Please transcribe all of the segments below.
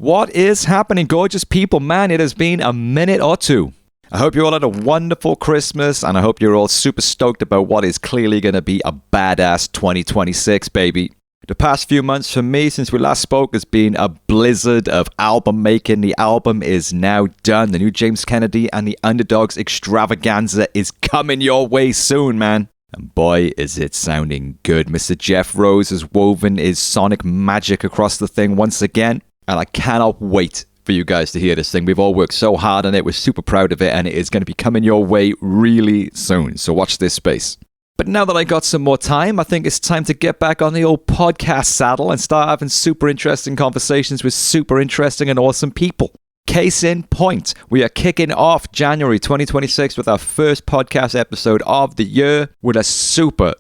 What is happening, gorgeous people? Man, it has been a minute or two. I hope you all had a wonderful Christmas, and I hope you're all super stoked about what is clearly going to be a badass 2026, baby. The past few months for me, since we last spoke, has been a blizzard of album making. The album is now done. The new James Kennedy and the Underdogs extravaganza is coming your way soon, man. And boy, is it sounding good. Mr. Jeff Rose has woven his sonic magic across the thing once again. And I cannot wait for you guys to hear this thing. We've all worked so hard on it. We're super proud of it. And it is going to be coming your way really soon. So watch this space. But now that I got some more time, I think it's time to get back on the old podcast saddle and start having super interesting conversations with super interesting and awesome people. Case in point, we are kicking off January 2026 with our first podcast episode of the year with a super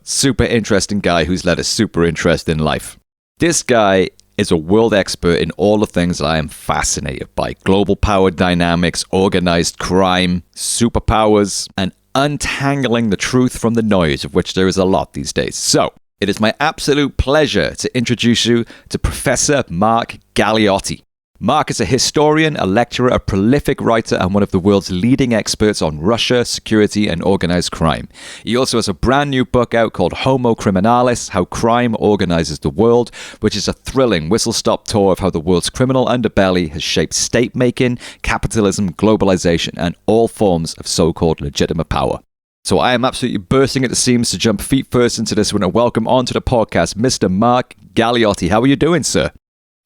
interesting guy who's led a super interesting life. This guy is a world expert in all the things that I am fascinated by. Global power dynamics, organized crime, superpowers, and untangling the truth from the noise, of which there is a lot these days. So, it is my absolute pleasure to introduce you to Professor Mark Galeotti. Mark is a historian, a lecturer, a prolific writer, and one of the world's leading experts on Russia, security, and organized crime. He also has a brand new book out called Homo Criminalis, How Crime Organizes the World, which is a thrilling whistle-stop tour of how the world's criminal underbelly has shaped state-making, capitalism, globalization, and all forms of so-called legitimate power. So I am absolutely bursting at the seams to jump feet first into this one and welcome onto the podcast Mr. Mark Galeotti. How are you doing, sir?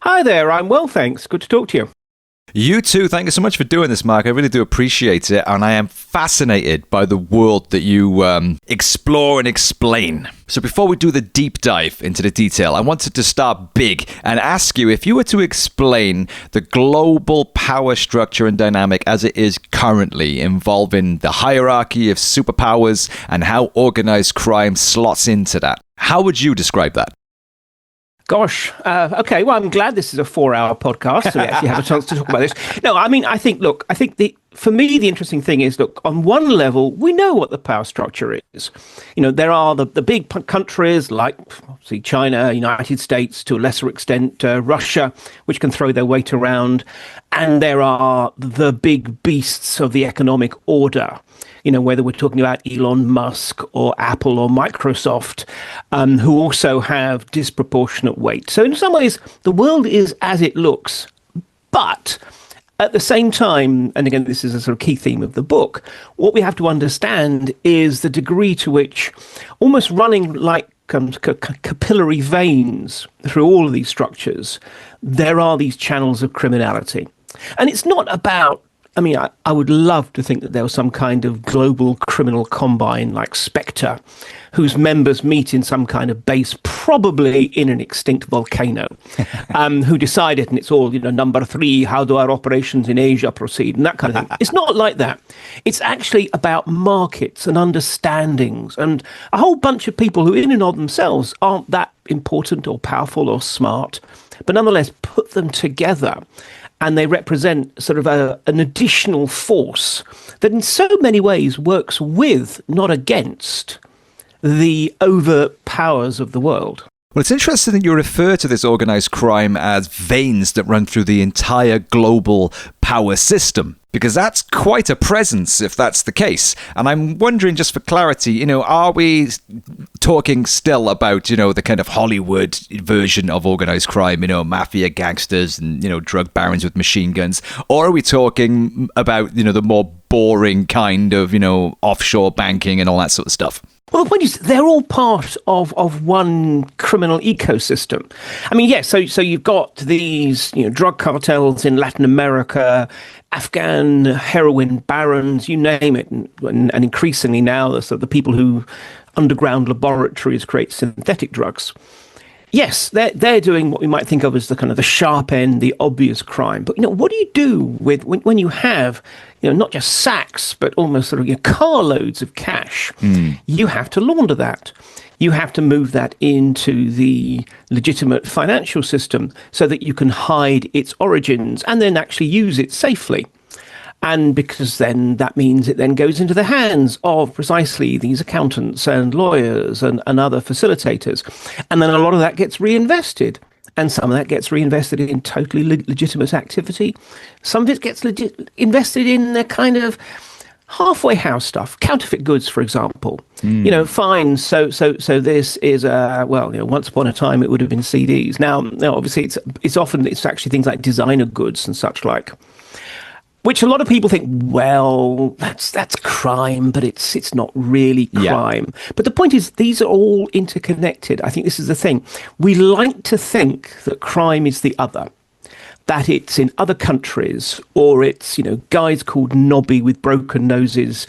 Hi there, I'm well, thanks. Good to talk to you. You too. Thank you so much for doing this, Mark. I really do appreciate it, and I am fascinated by the world that you explore and explain. So before we do the deep dive into the detail, I wanted to start big and ask you if you were to explain the global power structure and dynamic as it is currently, involving the hierarchy of superpowers and how organized crime slots into that. How would you describe that? Gosh, okay, well, I'm glad this is a 4-hour podcast, so we actually have a chance to talk about this. No, I mean, for me, the interesting thing is, look, on one level, we know what the power structure is. You know, there are the big countries like, obviously, China, United States, to a lesser extent, Russia, which can throw their weight around. And there are the big beasts of the economic order. You know, whether we're talking about Elon Musk or Apple or Microsoft, who also have disproportionate weight. So in some ways, the world is as it looks. But at the same time, and again, this is a sort of key theme of the book, what we have to understand is the degree to which, almost running like capillary veins through all of these structures, there are these channels of criminality. And it's not about, I would love to think that there was some kind of global criminal combine like Spectre, whose members meet in some kind of base, probably in an extinct volcano, who decided, and it's all, number 3, how do our operations in Asia proceed, and that kind of thing. It's not like that. It's actually about markets and understandings and a whole bunch of people who in and of themselves aren't that important or powerful or smart, but nonetheless put them together. And they represent sort of an additional force that in so many ways works with, not against, the overt powers of the world. Well, it's interesting that you refer to this organized crime as veins that run through the entire global power system, because that's quite a presence if that's the case. And I'm wondering, just for clarity, are we talking still about, the kind of Hollywood version of organized crime, mafia gangsters and, drug barons with machine guns? Or are we talking about, the more boring kind of, offshore banking and all that sort of stuff? Well, the point is, they're all part of one criminal ecosystem. Yes, so you've got these, drug cartels in Latin America, Afghan heroin barons, you name it, and increasingly now the people who underground laboratories create synthetic drugs. Yes, they're doing what we might think of as the kind of the sharp end, the obvious crime. But what do you do with when you have not just sacks, but almost sort of carloads of cash? You have to launder that. You have to move that into the legitimate financial system so that you can hide its origins and then actually use it safely. And because then that means it then goes into the hands of precisely these accountants and lawyers and other facilitators. And then a lot of that gets reinvested. and some of that gets reinvested in totally legitimate activity. Some of it gets invested in the kind of halfway house stuff, counterfeit goods, for example. Fine. So this is once upon a time it would have been CDs. Now obviously it's actually things like designer goods and such like, which a lot of people think, well, that's crime, but it's not really crime. Yeah. But the point is, these are all interconnected. I think this is the thing. We like to think that crime is the other, that it's in other countries, or it's, guys called Nobby with broken noses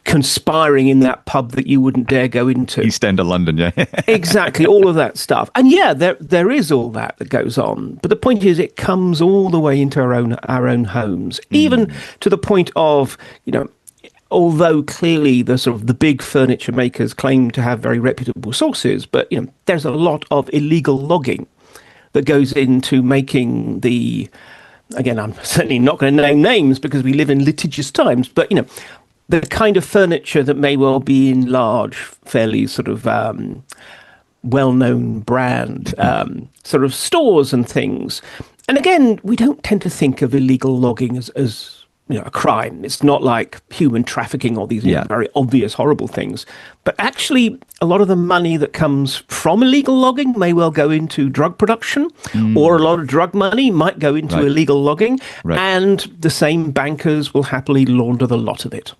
conspiring in that pub that you wouldn't dare go into. East End of London, yeah. Exactly, all of that stuff. And there is all that goes on. But the point is, it comes all the way into our own homes, even to the point of, although clearly the big furniture makers claim to have very reputable sources, but, there's a lot of illegal logging that goes into making again, I'm certainly not going to name names because we live in litigious times, but, the kind of furniture that may well be in large, fairly sort of well-known brand sort of stores and things. And again, we don't tend to think of illegal logging as a crime. It's not like human trafficking or these very obvious, horrible things. But actually, a lot of the money that comes from illegal logging may well go into drug production, or a lot of drug money might go into illegal logging, and the same bankers will happily launder the lot of it.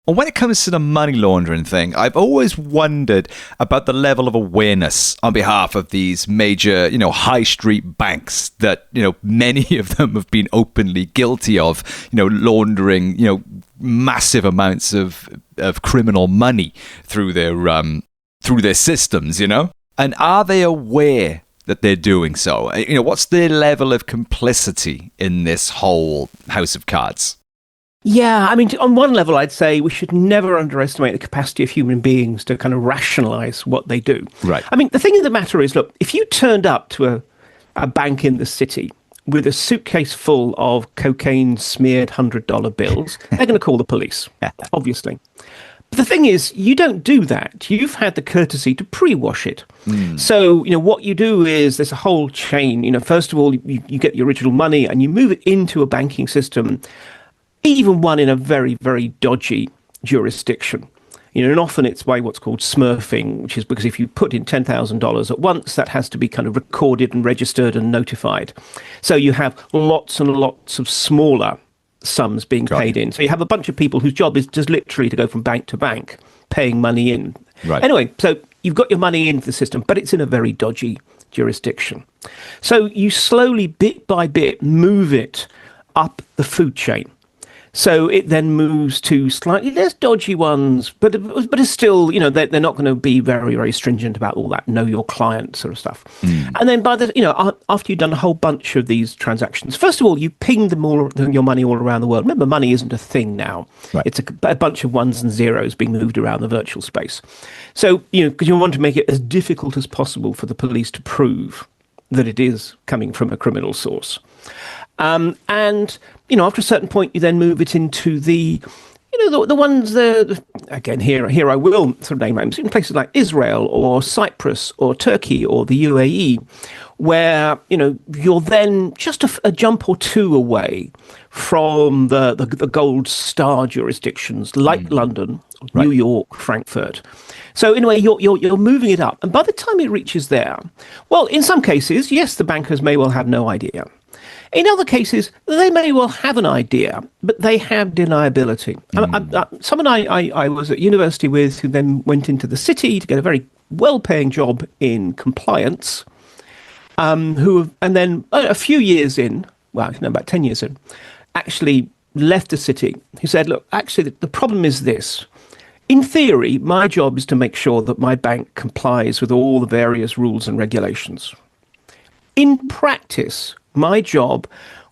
Well, when it comes to the money laundering thing, I've always wondered about the level of awareness on behalf of these major, high street banks that, many of them have been openly guilty of, laundering, massive amounts of criminal money through their systems, And are they aware that they're doing so? What's their level of complicity in this whole house of cards? Yeah, I mean, on one level, I'd say we should never underestimate the capacity of human beings to kind of rationalize what they do. Right. I mean, the thing of the matter is, look, if you turned up to a bank in the city with a suitcase full of cocaine-smeared $100 bills, they're going to call the police, obviously. But the thing is, you don't do that. You've had the courtesy to pre-wash it. So, what you do is there's a whole chain. First of all, you get the original money and you move it into a banking system, even one in a very, very dodgy jurisdiction. And often it's by what's called smurfing, which is because if you put in $10,000 at once, that has to be kind of recorded and registered and notified. So you have lots and lots of smaller sums being paid in. So you have a bunch of people whose job is just literally to go from bank to bank, paying money in. Right. Anyway, so you've got your money into the system, but it's in a very dodgy jurisdiction. So you slowly, bit by bit, move it up the food chain. So it then moves to slightly less dodgy ones, but it's still, they're not going to be very, very stringent about all that know your client sort of stuff. And then after you've done a whole bunch of these transactions, first of all, you ping your money all around the world. Remember, money isn't a thing now. Right. It's a bunch of ones and zeros being moved around the virtual space. So, because you want to make it as difficult as possible for the police to prove that it is coming from a criminal source. And after a certain point, you then move it into the ones that, again, here I will sort of name names, in places like Israel or Cyprus or Turkey or the UAE, where, you're then just a jump or two away from the gold star jurisdictions like London, New York, Frankfurt. So in a way, you're moving it up. And by the time it reaches there, well, in some cases, yes, the bankers may well have no idea. In other cases, they may well have an idea, but they have deniability. Someone I was at university with, who then went into the city to get a very well-paying job in compliance, and then a few years in, about 10 years in, actually left the city. He said, look, actually, the problem is this. In theory, my job is to make sure that my bank complies with all the various rules and regulations. In practice, my job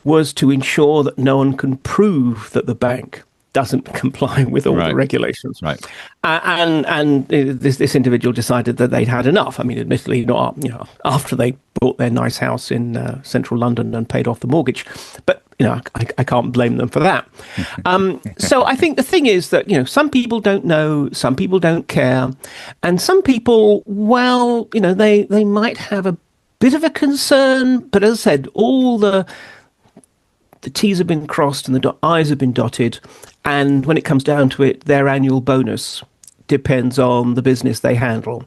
was to ensure that no one can prove that the bank doesn't comply with all the regulations. Right. And this individual decided that they'd had enough. I mean, admittedly, not after they bought their nice house in central London and paid off the mortgage, but I can't blame them for that. So I think the thing is that some people don't know, some people don't care, and some people, they might have a bit of a concern, but as I said, all the T's have been crossed and the I's have been dotted, and when it comes down to it, their annual bonus depends on the business they handle.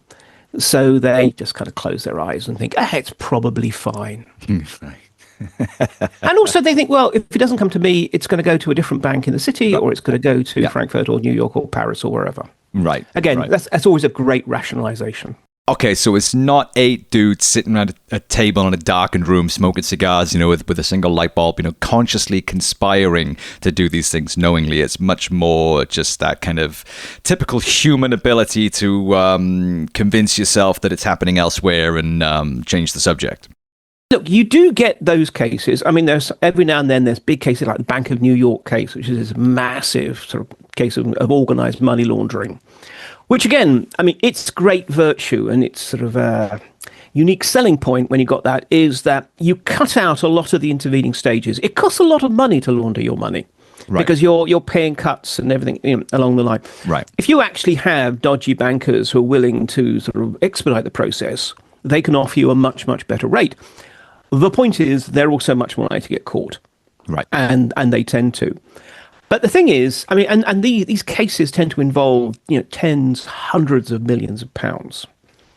So they just kind of close their eyes and think, it's probably fine. And also they think, well, if it doesn't come to me, it's going to go to a different bank in the city, or it's going to go to Frankfurt or New York or Paris or wherever. Right. Again, right. That's always a great rationalization. Okay, so it's not 8 dudes sitting around a table in a darkened room smoking cigars, with a single light bulb, consciously conspiring to do these things knowingly. It's much more just that kind of typical human ability to convince yourself that it's happening elsewhere and change the subject. Look, you do get those cases. I mean, there's every now and then there's big cases like the Bank of New York case, which is this massive sort of case of organized money laundering, which again, I mean, its great virtue and its sort of unique selling point when you got that is that you cut out a lot of the intervening stages. It costs a lot of money to launder your money. Right. Because you're paying cuts and everything along the line. Right. If you actually have dodgy bankers who are willing to sort of expedite the process, they can offer you a much, much better rate. The point is, they're also much more likely to get caught. Right. And they tend to. But the thing is, I mean, and these cases tend to involve, tens, hundreds of millions of pounds.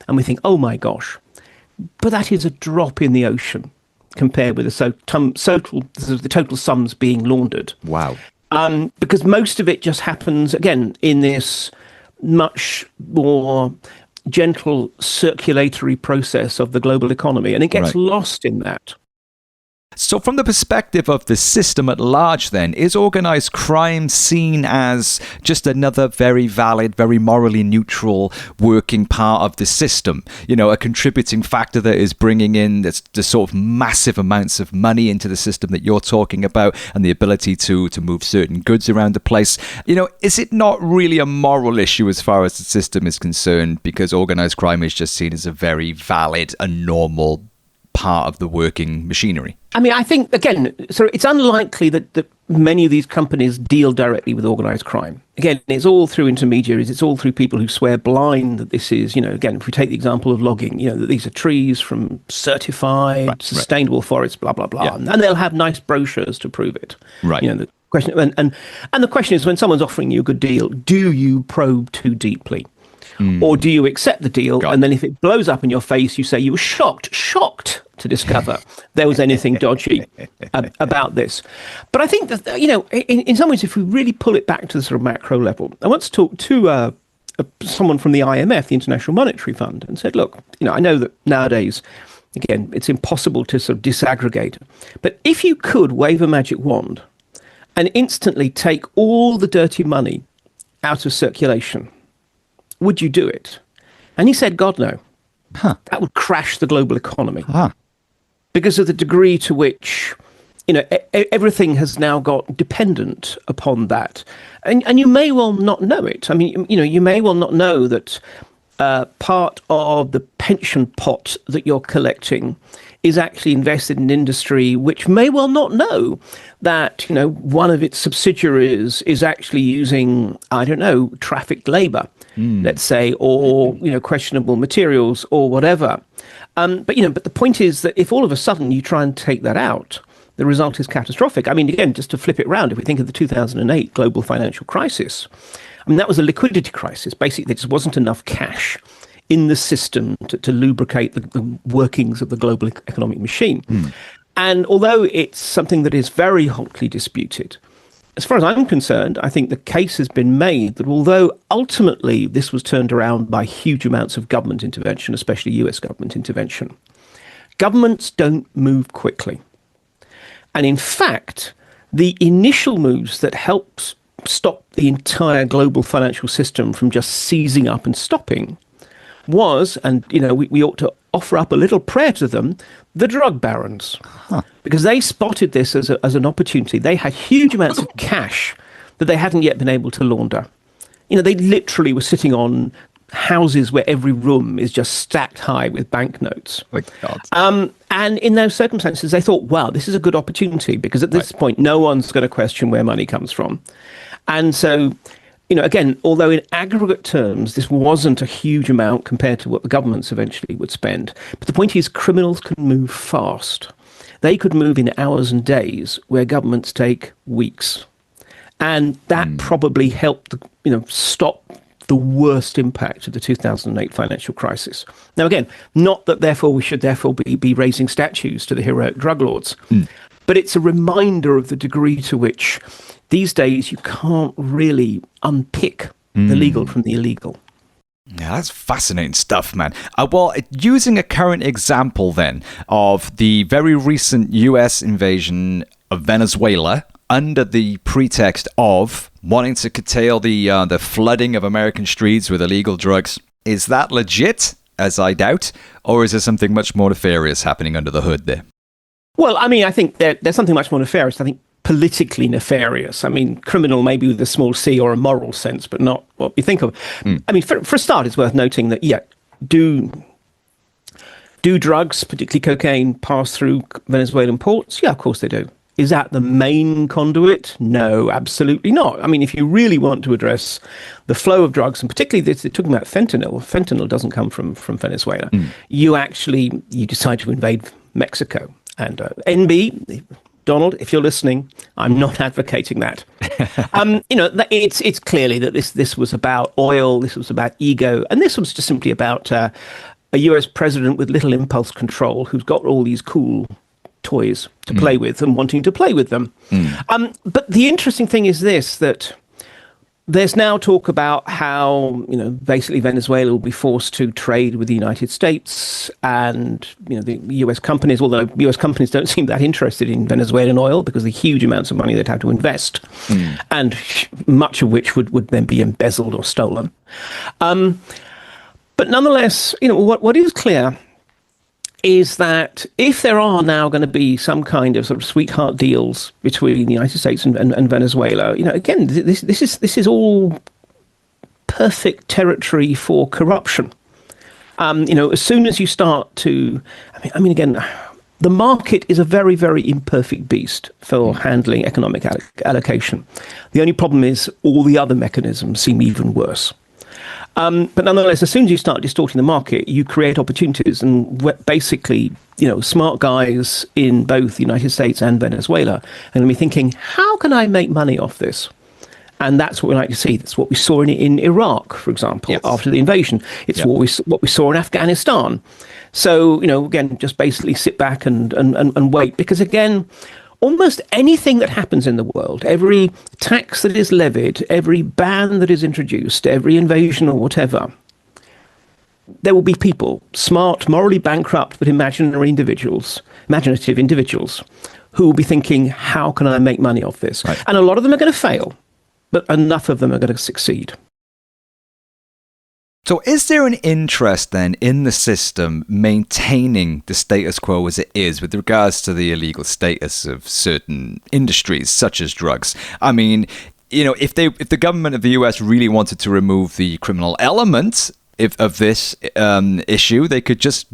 And we think, oh my gosh, but that is a drop in the ocean compared with the total sums being laundered. Wow. Because most of it just happens, again, in this much more gentle circulatory process of the global economy, and it gets lost in that. So from the perspective of the system at large then, is organised crime seen as just another very valid, very morally neutral working part of the system? A contributing factor that is bringing in the sort of massive amounts of money into the system that you're talking about, and the ability to move certain goods around the place. Is it not really a moral issue as far as the system is concerned, because organised crime is just seen as a very valid and normal part of the working machinery? I mean, I think, again, so it's unlikely that many of these companies deal directly with organised crime. Again, it's all through intermediaries. It's all through people who swear blind that this is, again, if we take the example of logging, that these are trees from certified, sustainable forests, blah, blah, blah. Yeah. And they'll have nice brochures to prove it. Right. The question, and the question is, when someone's offering you a good deal, do you probe too deeply? Or do you accept the deal, and then if it blows up in your face, you say you were shocked to discover there was anything dodgy about this. But I think that, in some ways, if we really pull it back to the sort of macro level, I once talked to someone from the IMF, the International Monetary Fund, and said, look, I know that nowadays, again, it's impossible to sort of disaggregate, but if you could wave a magic wand and instantly take all the dirty money out of circulation, would you do it? And he said, God, no. That would crash the global economy. Because of the degree to which, everything has now got dependent upon that. And you may well not know it. I mean, you may well not know that part of the pension pot that you're collecting is actually invested in industry, which may well not know that, one of its subsidiaries is actually using, trafficked labour, let's say, or, questionable materials or whatever. But the point is that if all of a sudden you try and take that out, the result is catastrophic. I mean, again, just to flip it around, if we think of the 2008 global financial crisis, that was a liquidity crisis. Basically, there just wasn't enough cash in the system to lubricate the workings of the global economic machine. And although it's something that is very hotly disputed, as far as I'm concerned, I think the case has been made that although ultimately this was turned around by huge amounts of government intervention, especially US government intervention, governments don't move quickly. And in fact, the initial moves that helped stop the entire global financial system from just seizing up and stopping was, and we ought to offer up a little prayer to them, the drug barons, because they spotted this as an opportunity. They had huge amounts of cash that they hadn't yet been able to launder. They literally were sitting on houses where every room is just stacked high with banknotes. And in those circumstances, they thought, wow, this is a good opportunity, because at this point, no one's going to question where money comes from. And so again, although in aggregate terms, this wasn't a huge amount compared to what the governments eventually would spend. But the point is, criminals can move fast. They could move in hours and days where governments take weeks. And that probably helped, stop the worst impact of the 2008 financial crisis. Now, again, not that therefore we should be raising statues to the heroic drug lords, but it's a reminder of the degree to which these days you can't really unpick the legal from the illegal. Yeah, that's fascinating stuff, man. Well, using a current example then of the very recent US invasion of Venezuela, under the pretext of wanting to curtail the flooding of American streets with illegal drugs. Is that legit, as I doubt, or is there something much more nefarious happening under the hood there? Well, I mean, I think there's something much more nefarious. I think politically nefarious. I mean, criminal maybe with a small c or a moral sense, but not what we think of. I mean, for a start, it's worth noting that, do drugs, particularly cocaine, pass through Venezuelan ports? Yeah, of course they do. Is that the main conduit? No, absolutely not. I mean, if you really want to address the flow of drugs, and particularly they're talking about fentanyl doesn't come from Venezuela. You decide to invade Mexico. And NB, Donald, if you're listening, I'm not advocating that. It's clearly that this was about oil, this was about ego, and this was just simply about a US president with little impulse control who's got all these cool toys to play with and wanting to play with them. But the interesting thing is this, that there's now talk about how, basically Venezuela will be forced to trade with the United States and, the US companies, although US companies don't seem that interested in Venezuelan oil because of the huge amounts of money they'd have to invest, and much of which would then be embezzled or stolen. But nonetheless, what is clear is that if there are now going to be some kind of sort of sweetheart deals between the United States and Venezuela, again, this is all perfect territory for corruption. As soon as you start to, I mean, again, the market is a very, very imperfect beast for handling economic allocation. The only problem is all the other mechanisms seem even worse. But nonetheless, as soon as you start distorting the market, you create opportunities. And basically, smart guys in both the United States and Venezuela are going to be thinking, how can I make money off this? And that's what we like to see. That's what we saw in Iraq, for example, after the invasion. It's what we saw in Afghanistan. So, again, just basically sit back and wait. Because, again, almost anything that happens in the world, every tax that is levied, every ban that is introduced, every invasion or whatever, there will be people, smart, morally bankrupt, but imaginative individuals, who will be thinking, how can I make money off this? Right. And a lot of them are going to fail, but enough of them are going to succeed. So is there an interest then in the system maintaining the status quo as it is with regards to the illegal status of certain industries such as drugs? I mean, if the government of the US really wanted to remove the criminal element of this issue, they could just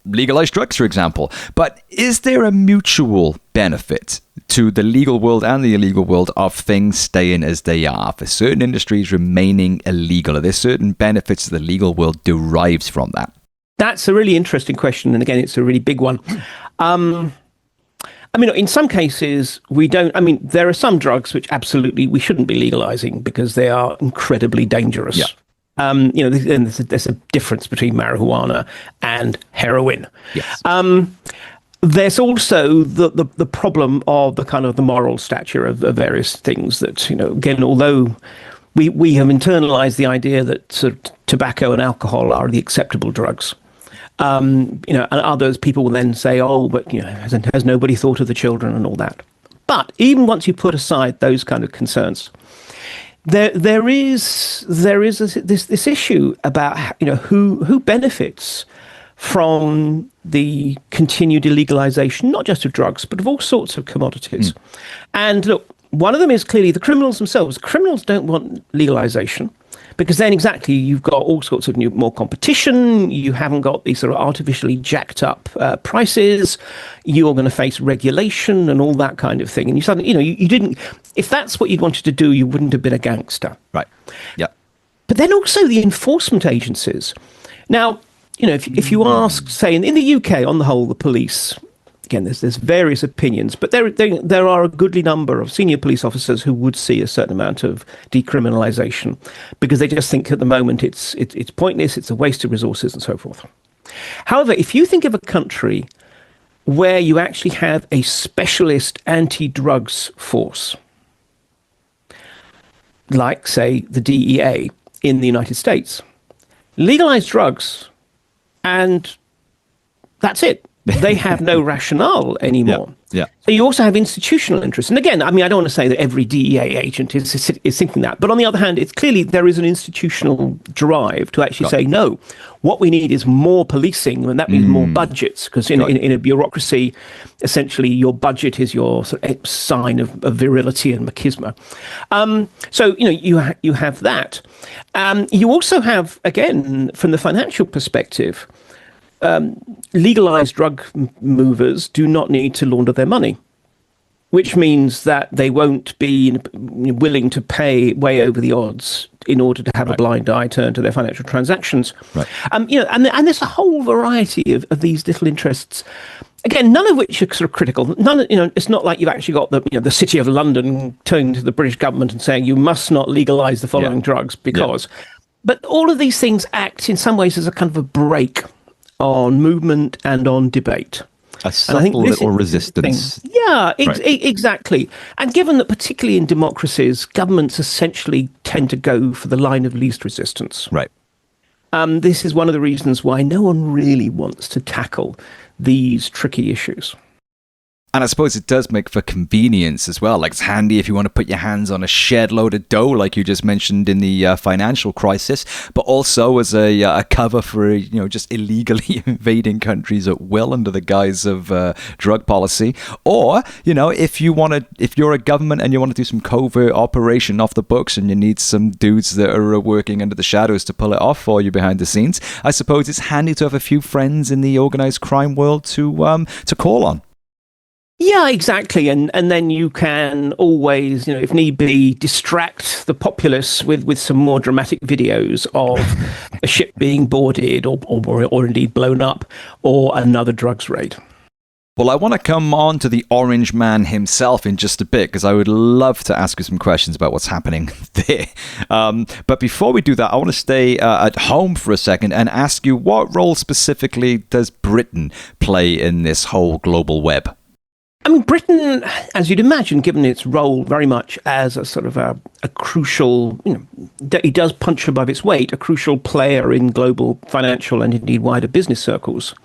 legalize drugs, for example. But is there a mutual benefit to the legal world and the illegal world of things staying as they are, for certain industries remaining illegal? Are there certain benefits the legal world derives from that? That's a really interesting question. And again, it's a really big one. In some cases, there are some drugs which absolutely we shouldn't be legalizing because they are incredibly dangerous. Yeah. There's a difference between marijuana and heroin. Yes. There's also the problem of the kind of the moral stature of various things that, again, although we have internalized the idea that sort of tobacco and alcohol are the acceptable drugs. And others, people will then say, but has nobody thought of the children and all that? But even once you put aside those kind of concerns, there is this issue about who benefits from the continued illegalization, not just of drugs, but of all sorts of commodities. And look, one of them is clearly the criminals themselves. Criminals don't want legalization because then exactly you've got all sorts of more competition. You haven't got these sort of artificially jacked up prices. You're going to face regulation and all that kind of thing. And you suddenly, you didn't, if that's what you'd wanted to do, you wouldn't have been a gangster. Right. Yeah. But then also the enforcement agencies. Now, if you ask, say, in the UK, on the whole, the police, again, there's various opinions, but there are a goodly number of senior police officers who would see a certain amount of decriminalisation because they just think at the moment it's pointless, it's a waste of resources and so forth. However, if you think of a country where you actually have a specialist anti-drugs force, like, say, the DEA in the United States, legalise drugs and that's it. They have no rationale anymore. Yeah. So you also have institutional interest. And again, I don't want to say that every DEA agent is thinking that. But on the other hand, it's clearly there is an institutional drive to actually say, no, what we need is more policing, and that means more budgets. Because in a bureaucracy, essentially, your budget is your sort of sign of virility and machismo. So, you have that. You also have, again, from the financial perspective, legalized drug movers do not need to launder their money, which means that they won't be willing to pay way over the odds in order to have a blind eye turn to their financial transactions. Right. And there's a whole variety of these little interests. Again, none of which are sort of critical. It's not like you've actually got the City of London turning to the British government and saying you must not legalize the following drugs because. But all of these things act in some ways as a kind of a brake on movement and on debate. A subtle little resistance. Yeah, exactly. And given that particularly in democracies, governments essentially tend to go for the line of least resistance. Right. This is one of the reasons why no one really wants to tackle these tricky issues. And I suppose it does make for convenience as well. Like, it's handy if you want to put your hands on a shed load of dough, like you just mentioned in the financial crisis, but also as a cover for, just illegally invading countries at will under the guise of drug policy. Or, if you're a government and you want to do some covert operation off the books and you need some dudes that are working under the shadows to pull it off for you behind the scenes, I suppose it's handy to have a few friends in the organized crime world to call on. Yeah, exactly. And then you can always, if need be, distract the populace with some more dramatic videos of a ship being boarded or indeed blown up or another drugs raid. Well, I want to come on to the Orange Man himself in just a bit, because I would love to ask you some questions about what's happening there. But before we do that, I want to stay at home for a second and ask you, what role specifically does Britain play in this whole global web? Britain, as you'd imagine, given its role very much as a sort of a crucial, it does punch above its weight, a crucial player in global financial and indeed wider business circles,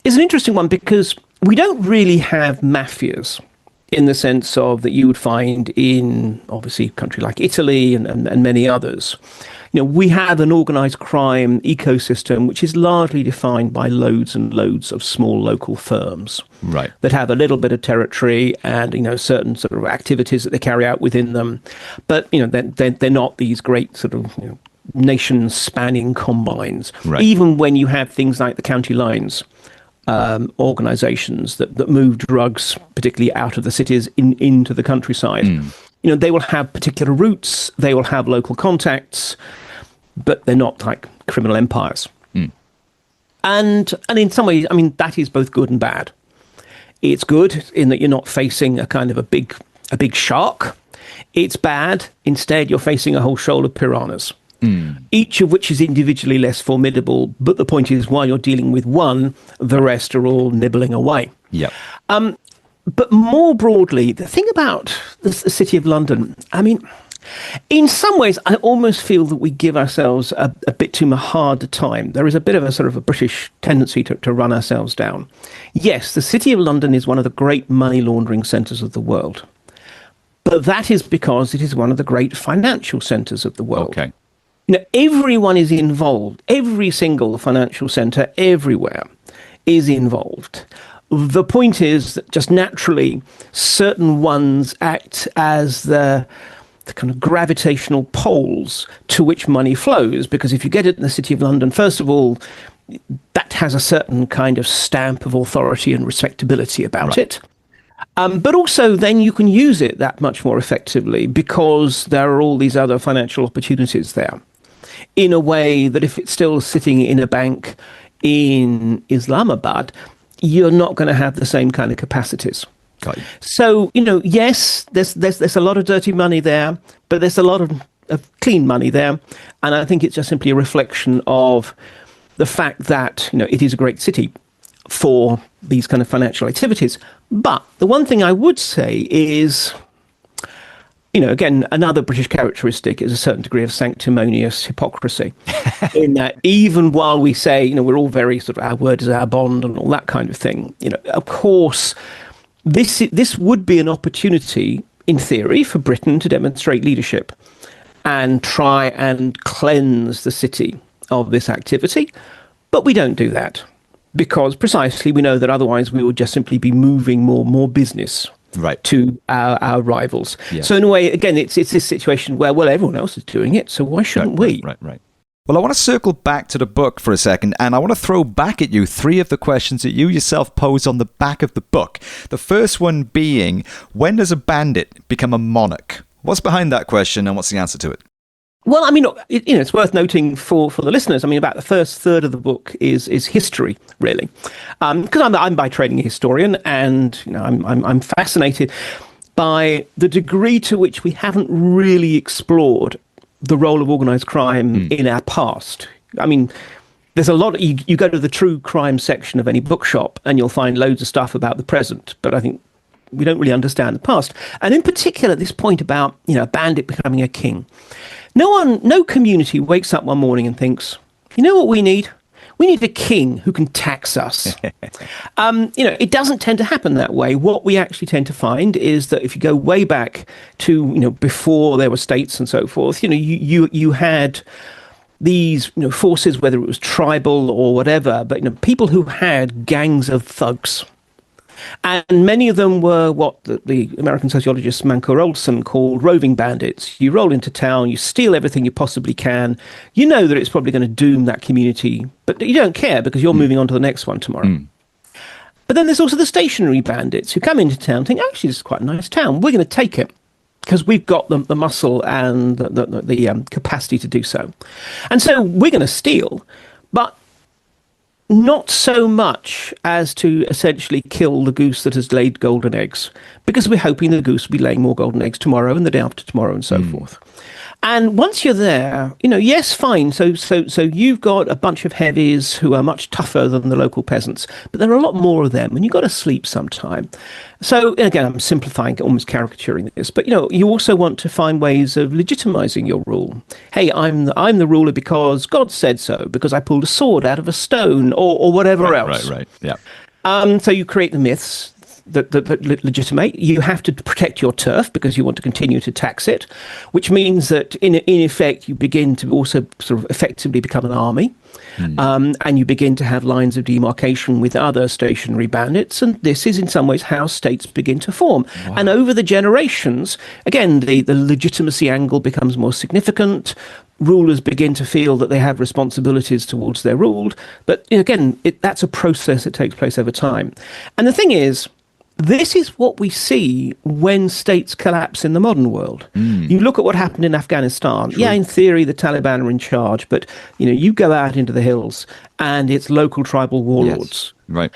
is an interesting one because we don't really have mafias in the sense of that you would find in, obviously, a country like Italy and many others. We have an organised crime ecosystem which is largely defined by loads and loads of small local firms that have a little bit of territory and certain sort of activities that they carry out within them, but they're not these great sort of nation-spanning combines. Even when you have things like the county lines organisations that move drugs, particularly out of the cities into the countryside, they will have particular routes, they will have local contacts, but they're not like criminal empires. And in some ways, that is both good and bad. It's good in that you're not facing a kind of a big shark. It's bad. Instead, you're facing a whole shoal of piranhas, each of which is individually less formidable. But the point is, while you're dealing with one, the rest are all nibbling away. Yeah. But more broadly, the thing about the City of London, in some ways, I almost feel that we give ourselves a bit too hard a time. There is a bit of a sort of a British tendency to run ourselves down. Yes, the City of London is one of the great money laundering centres of the world. But that is because it is one of the great financial centres of the world. Okay. Everyone is involved. Every single financial centre everywhere is involved. The point is that just naturally, certain ones act as the the kind of gravitational poles to which money flows. Because if you get it in the City of London, first of all, that has a certain kind of stamp of authority and respectability about it. But also then you can use it that much more effectively because there are all these other financial opportunities there, in a way that if it's still sitting in a bank in Islamabad, you're not going to have the same kind of capacities. Got you. So, yes, there's a lot of dirty money there, but there's a lot of clean money there. And I think it's just simply a reflection of the fact that, it is a great city for these kind of financial activities. But the one thing I would say is, again, another British characteristic is a certain degree of sanctimonious hypocrisy in that even while we say, we're all very sort of our word is our bond and all that kind of thing, of course, this would be an opportunity, in theory, for Britain to demonstrate leadership and try and cleanse the city of this activity. But we don't do that because precisely we know that otherwise we would just simply be moving more business to our rivals. Yeah. So in a way, again, it's this situation where, well, everyone else is doing it, so why shouldn't we? Right. Well, I want to circle back to the book for a second, and I want to throw back at you 3 of the questions that you yourself pose on the back of the book. The first one being, when does a bandit become a monarch? What's behind that question, and what's the answer to it? Well, I mean, it's worth noting for the listeners. I mean, about the first third of the book is history, really, because I'm by training a historian, and I'm fascinated by the degree to which we haven't really explored the role of organised crime in our past. I mean, there's a lot. You go to the true crime section of any bookshop, and you'll find loads of stuff about the present. But I think we don't really understand the past, and in particular, this point about a bandit becoming a king. No community wakes up one morning and thinks, what we need? We need a king who can tax us. It doesn't tend to happen that way. What we actually tend to find is that if you go way back to, before there were states and so forth, you had these forces, whether it was tribal or whatever, but people who had gangs of thugs. And many of them were what the American sociologist Mancur Olson called roving bandits. You roll into town, you steal everything you possibly can. You know that it's probably going to doom that community, but you don't care because you're moving on to the next one tomorrow. But then there's also the stationary bandits who come into town and think, actually, this is quite a nice town. We're going to take it because we've got the muscle and the capacity to do so. And so we're going to steal, but not so much as to essentially kill the goose that has laid golden eggs, because we're hoping the goose will be laying more golden eggs tomorrow and the day after tomorrow and so forth. And once you're there, yes, fine. So you've got a bunch of heavies who are much tougher than the local peasants, but there are a lot more of them, and you've got to sleep sometime. So again, I'm simplifying, almost caricaturing this, but you also want to find ways of legitimizing your rule. Hey, I'm the ruler because God said so, because I pulled a sword out of a stone, or whatever else. Right. Yeah. So you create the myths that legitimate. You have to protect your turf because you want to continue to tax it, which means that in effect you begin to also sort of effectively become an army, and you begin to have lines of demarcation with other stationary bandits, and this is in some ways how states begin to form. Wow. And over the generations, again, the legitimacy angle becomes more significant. Rulers begin to feel that they have responsibilities towards their ruled, but again, that's a process that takes place over time. And the thing is, this is what we see when states collapse in the modern world. You look at what happened in Afghanistan. True. Yeah, in theory, the Taliban are in charge, but you go out into the hills and it's local tribal warlords. Yes. Right.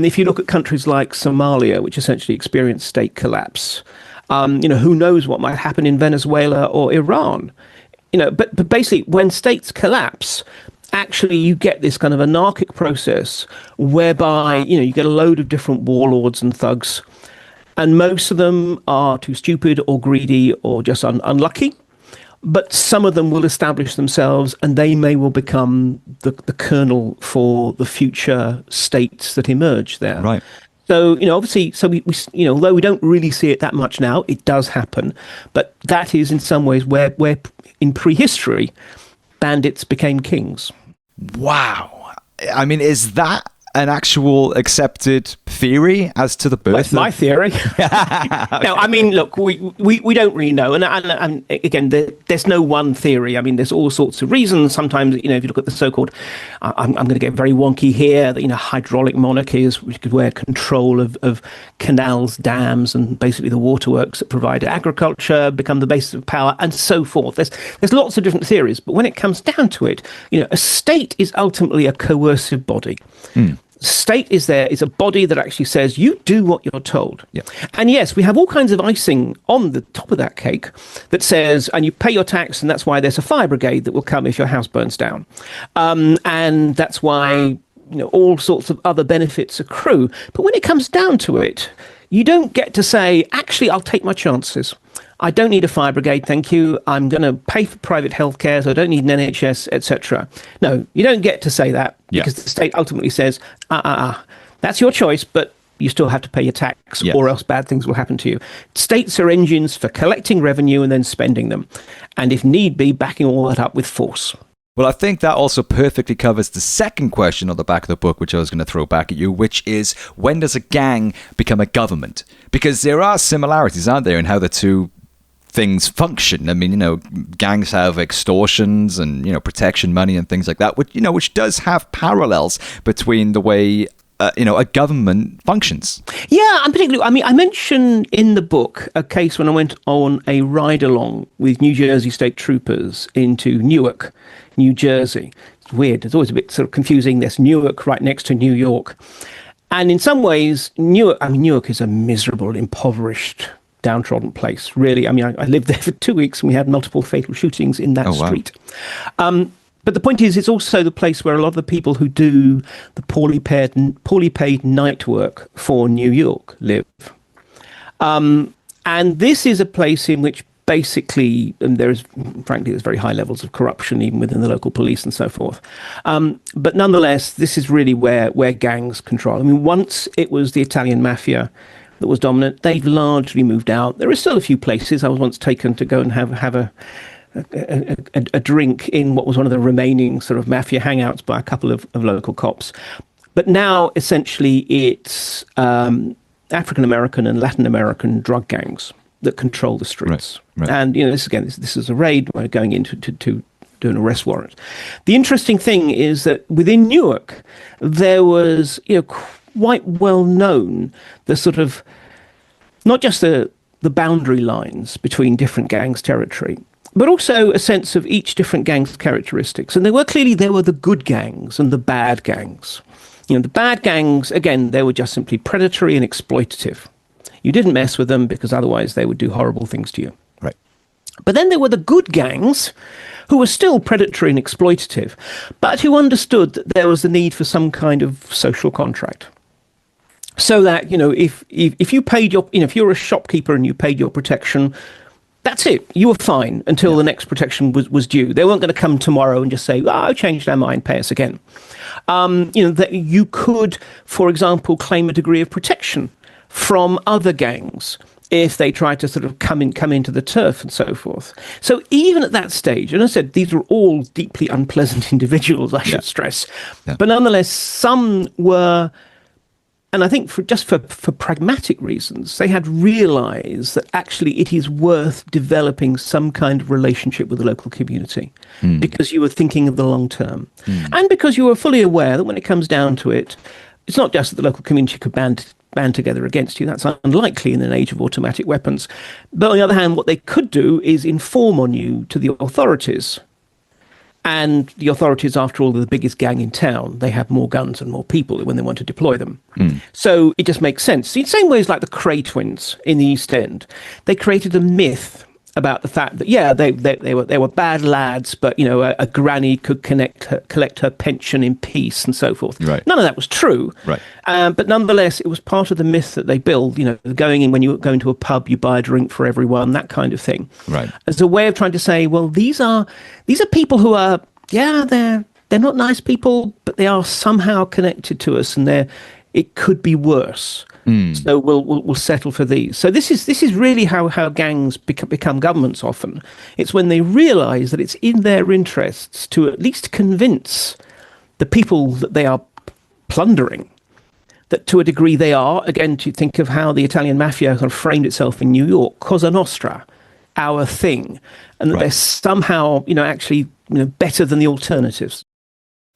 If you look at countries like Somalia, which essentially experienced state collapse, who knows what might happen in Venezuela or Iran. But basically, when states collapse, actually you get this kind of anarchic process whereby, you get a load of different warlords and thugs, and most of them are too stupid or greedy or just unlucky. But some of them will establish themselves, and they may well become the kernel for the future states that emerge there. Right. So, obviously, we although we don't really see it that much now, it does happen. But that is in some ways where in prehistory, bandits became kings. Wow. I mean, is that an actual accepted theory as to the birth? That's my theory. No, I mean, look, we don't really know. And again, there's no one theory. I mean, there's all sorts of reasons. Sometimes, if you look at the so-called, I'm going to get very wonky here, hydraulic monarchies, which could wear control of canals, dams, and basically the waterworks that provide agriculture, become the basis of power, and so forth. There's lots of different theories. But when it comes down to it, a state is ultimately a coercive body. State is a body that actually says you do what you're told. Yeah. And yes, we have all kinds of icing on the top of that cake that says, and you pay your tax, and that's why there's a fire brigade that will come if your house burns down. And that's why all sorts of other benefits accrue. But when it comes down to it, you don't get to say, actually, I'll take my chances. I don't need a fire brigade, thank you. I'm going to pay for private healthcare, so I don't need an NHS, etc. No, you don't get to say that because the state ultimately says, that's your choice, but you still have to pay your tax or else bad things will happen to you. States are engines for collecting revenue and then spending them. And if need be, backing all that up with force. Well, I think that also perfectly covers the second question on the back of the book, which I was going to throw back at you, which is, when does a gang become a government? Because there are similarities, aren't there, in how the two things function. I mean, gangs have extortions and, protection money and things like that, which does have parallels between the way, a government functions. Yeah, and particularly, I mention in the book a case when I went on a ride-along with New Jersey state troopers into Newark, New Jersey. It's weird. It's always a bit sort of confusing. There's Newark right next to New York. And in some ways, Newark is a miserable, impoverished, downtrodden place, really. I mean, I lived there for 2 weeks and we had multiple fatal shootings in that street. But the point is, it's also the place where a lot of the people who do the poorly paid night work for New York live. And this is a place in which basically, and there's very high levels of corruption even within the local police and so forth. But nonetheless, this is really where gangs control. I mean, once it was the Italian mafia that was dominant, they've largely moved out. There are still a few places. I was once taken to go and have a drink in what was one of the remaining sort of mafia hangouts by a couple of local cops. But now, essentially, it's African American and Latin American drug gangs that control the streets. Right. And this is a raid. We're going into to do an arrest warrant. The interesting thing is that within Newark, there was quite well known the sort of not just the boundary lines between different gangs' territory, but also a sense of each different gang's characteristics. And there were the good gangs and the bad gangs. The bad gangs, again, they were just simply predatory and exploitative. You didn't mess with them because otherwise they would do horrible things to you. Right. But then there were the good gangs who were still predatory and exploitative, but who understood that there was the need for some kind of social contract. So that, if you paid your, if you're a shopkeeper and you paid your protection, that's it. You were fine until the next protection was due. They weren't going to come tomorrow and just say, I changed our mind, pay us again. That you could, for example, claim a degree of protection from other gangs if they tried to sort of come into the turf and so forth. So even at that stage, and I said, these were all deeply unpleasant individuals, I should stress. Yeah. But nonetheless, some were, and I think for pragmatic reasons, they had realized that actually it is worth developing some kind of relationship with the local community because you were thinking of the long term. And because you were fully aware that when it comes down to it, it's not just that the local community could band together against you. That's unlikely in an age of automatic weapons. But on the other hand, what they could do is inform on you to the authorities. And the authorities, after all, are the biggest gang in town. They have more guns and more people when they want to deploy them. So it just makes sense. In the same way as like the Cray twins in the East End, they created a myth about the fact that, they were bad lads, but, a granny could collect her pension in peace and so forth. Right. None of that was true. Right. But nonetheless, it was part of the myth that they build, going in when you go into a pub, you buy a drink for everyone, that kind of thing. Right. As a way of trying to say, well, these are people who are, they're not nice people, but they are somehow connected to us, and it could be worse. So we'll settle for these. So this is really how gangs become governments often. It's when they realise that it's in their interests to at least convince the people that they are plundering, that to a degree they are, again, to think of how the Italian mafia kind of framed itself in New York, Cosa Nostra, our thing, and that they're somehow, actually, better than the alternatives.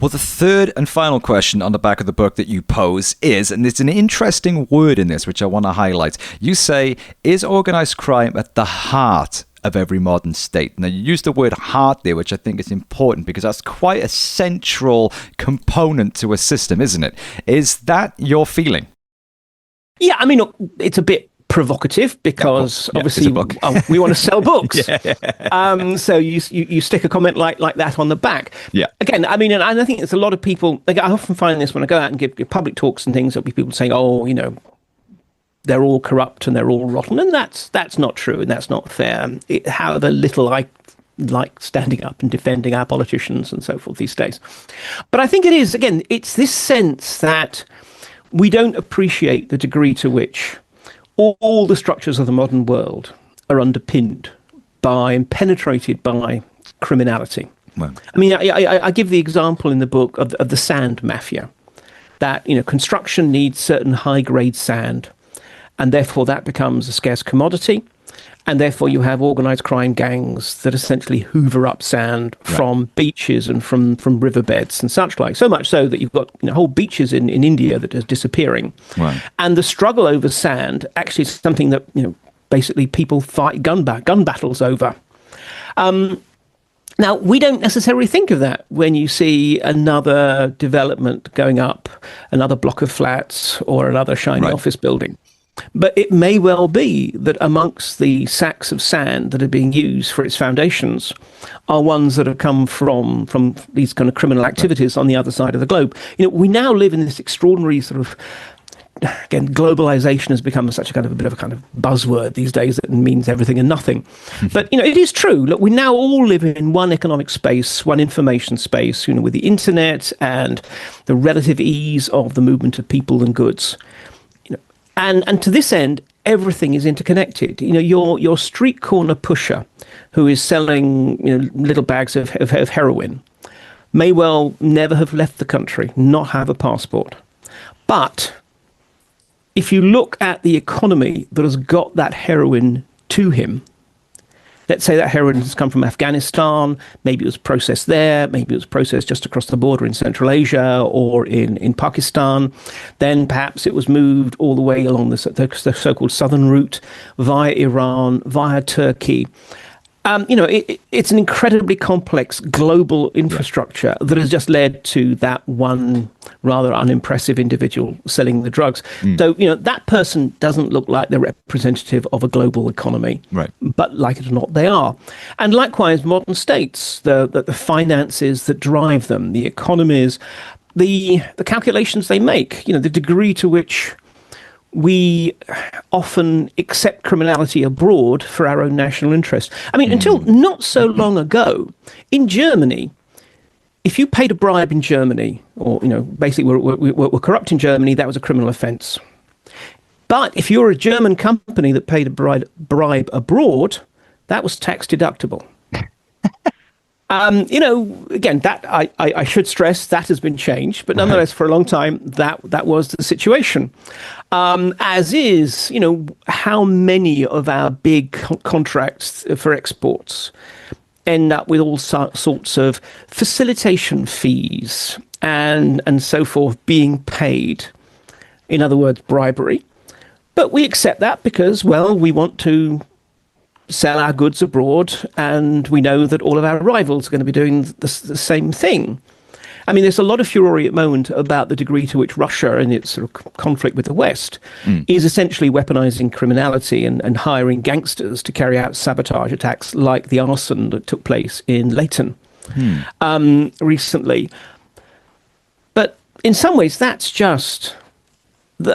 Well, the third and final question on the back of the book that you pose is, and it's an interesting word in this, which I want to highlight. You say, is organized crime at the heart of every modern state? Now, you use the word heart there, which I think is important because that's quite a central component to a system, isn't it? Is that your feeling? Yeah, I mean, look, it's a bit provocative because obviously we want to sell books. So you stick a comment like that on the back. Yeah. Again, I mean, and I think there's a lot of people, like, I often find this when I go out and give public talks and things, there'll be people saying, they're all corrupt and they're all rotten. And that's not true and that's not fair. However little I like standing up and defending our politicians and so forth these days. But I think it is, again, it's this sense that we don't appreciate the degree to which all the structures of the modern world are underpinned by and penetrated by criminality. Well, I mean, I give the example in the book of the sand mafia, that, construction needs certain high-grade sand, and therefore that becomes a scarce commodity, and therefore you have organized crime gangs that essentially hoover up sand from beaches and from riverbeds and such like. So much so that you've got whole beaches in India that are disappearing. Right. And the struggle over sand actually is something that basically people fight gun battles over. Now, we don't necessarily think of that when you see another development going up, another block of flats or another shiny office building. But it may well be that amongst the sacks of sand that are being used for its foundations are ones that have come from these kind of criminal activities on the other side of the globe. We now live in this extraordinary sort of, again, globalization has become such a bit of a buzzword these days that means everything and nothing. But, it is true. Look, we now all live in one economic space, one information space, with the internet and the relative ease of the movement of people and goods. And to this end, everything is interconnected. Your street corner pusher who is selling little bags of heroin may well never have left the country, not have a passport. But if you look at the economy that has got that heroin to him, let's say that heroin has come from Afghanistan, maybe it was processed there, maybe it was processed just across the border in Central Asia or in Pakistan. Then perhaps it was moved all the way along the so-called southern route via Iran, via Turkey. It's an incredibly complex global infrastructure that has just led to that one rather unimpressive individual selling the drugs. So, that person doesn't look like the representative of a global economy, but like it or not, they are. And likewise, modern states, the finances that drive them, the economies, the calculations they make, the degree to which we often accept criminality abroad for our own national interest. I mean, until not so long ago, in Germany, if you paid a bribe in Germany, or, basically were corrupt in Germany, that was a criminal offence. But if you're a German company that paid a bribe abroad, that was tax deductible. Again, that I should stress that has been changed, but nonetheless, for a long time, that was the situation. As is, how many of our big contracts for exports end up with all sorts of facilitation fees and so forth being paid. In other words, bribery. But we accept that because, well, we want to sell our goods abroad, and we know that all of our rivals are going to be doing the same thing. I mean, there's a lot of furore at the moment about the degree to which Russia, in its sort of conflict with the West, is essentially weaponizing criminality and hiring gangsters to carry out sabotage attacks like the arson that took place in Leighton recently. But in some ways, that's just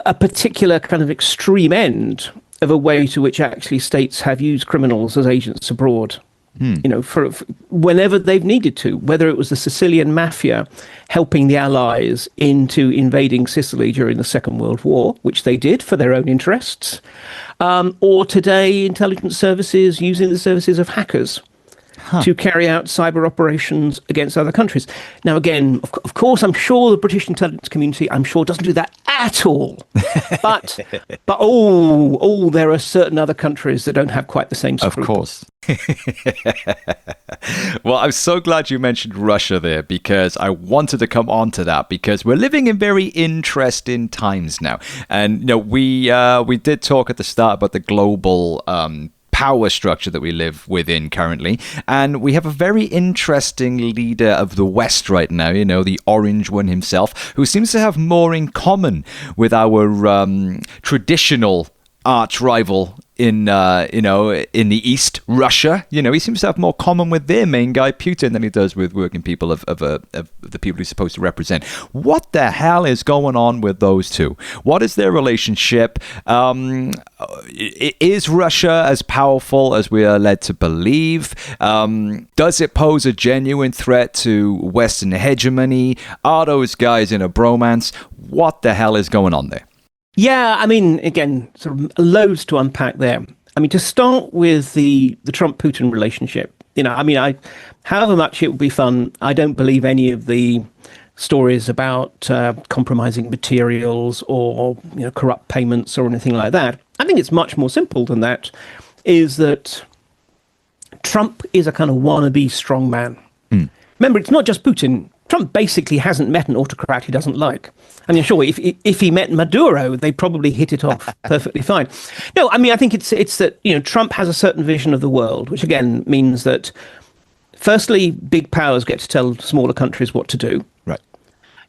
a particular kind of extreme end of a way to which actually states have used criminals as agents abroad, for whenever they've needed to, whether it was the Sicilian mafia helping the Allies into invading Sicily during the Second World War, which they did for their own interests, or today intelligence services using the services of hackers to carry out cyber operations against other countries. Now, again, of course, I'm sure the British intelligence community, doesn't do that at all. But there are certain other countries that don't have quite the same scruples. Of course. Well, I'm so glad you mentioned Russia there, because I wanted to come on to that, because we're living in very interesting times now. And we did talk at the start about the global power structure that we live within currently, and we have a very interesting leader of the West right now, the orange one himself, who seems to have more in common with our traditional arch rival in the East, Russia. He seems to have more common with their main guy Putin than he does with working people of the people he's supposed to represent. What the hell is going on with those two? What is their relationship? Is Russia as powerful as we are led to believe? Does it pose a genuine threat to Western hegemony? Are those guys in a bromance? What the hell is going on there? Yeah, again, sort of loads to unpack there. To start with the Trump-Putin relationship, however much it would be fun, I don't believe any of the stories about compromising materials or corrupt payments or anything like that. I think it's much more simple than that, is that Trump is a kind of wannabe strongman. Remember, it's not just Putin. Trump basically hasn't met an autocrat he doesn't like. Sure, if he met Maduro, they probably hit it off perfectly fine. No, I think it's that Trump has a certain vision of the world, which again means that, firstly, big powers get to tell smaller countries what to do. Right.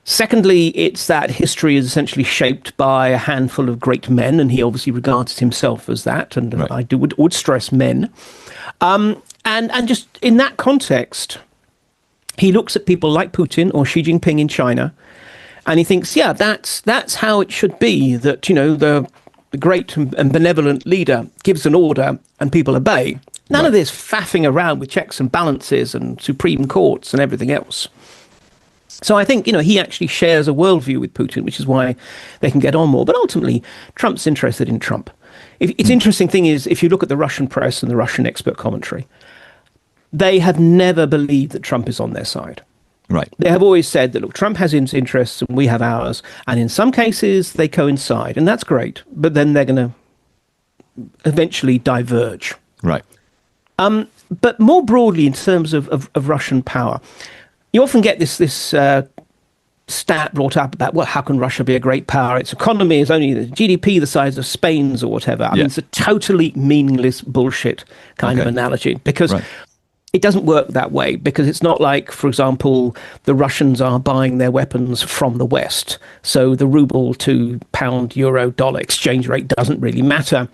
Secondly, it's that history is essentially shaped by a handful of great men, and he obviously regards himself as that, and right. I would stress men. And just in that context, he looks at people like Putin or Xi Jinping in China, and he thinks, yeah, that's how it should be, that, the great and benevolent leader gives an order and people obey. None of this faffing around with checks and balances and Supreme Courts and everything else. So I think, he actually shares a worldview with Putin, which is why they can get on more. But ultimately, Trump's interested in Trump. It's interesting thing is, if you look at the Russian press and the Russian expert commentary, they have never believed that Trump is on their side. Right. They have always said that, look, Trump has his interests and we have ours. And in some cases, they coincide. And that's great. But then they're going to eventually diverge. Right. But more broadly, in terms of Russian power, you often get this stat brought up about, well, how can Russia be a great power? Its economy is only the GDP the size of Spain's or whatever. I mean, it's a totally meaningless bullshit kind of analogy, because it doesn't work that way, because it's not like, for example, the Russians are buying their weapons from the West. So the ruble to pound, euro, dollar exchange rate doesn't really matter.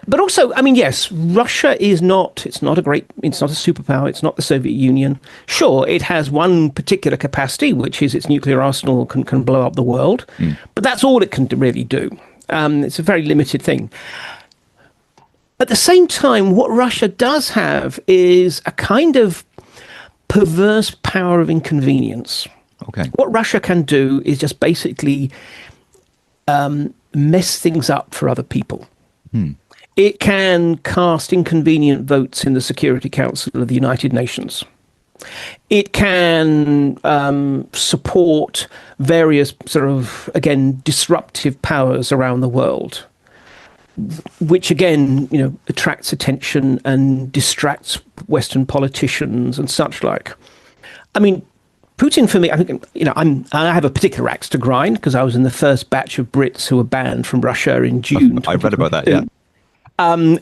But also, yes, Russia it's not a superpower. It's not the Soviet Union. Sure, it has one particular capacity, which is its nuclear arsenal can blow up the world. But that's all it can really do. It's a very limited thing. At the same time, what Russia does have is a kind of perverse power of inconvenience. Okay. What Russia can do is just basically mess things up for other people. It can cast inconvenient votes in the Security Council of the United Nations. It can support various sort of, again, disruptive powers around the world, which again, attracts attention and distracts Western politicians and such like. Putin, for me, I think, I have a particular axe to grind, because I was in the first batch of Brits who were banned from Russia in June. I've read about that, yeah.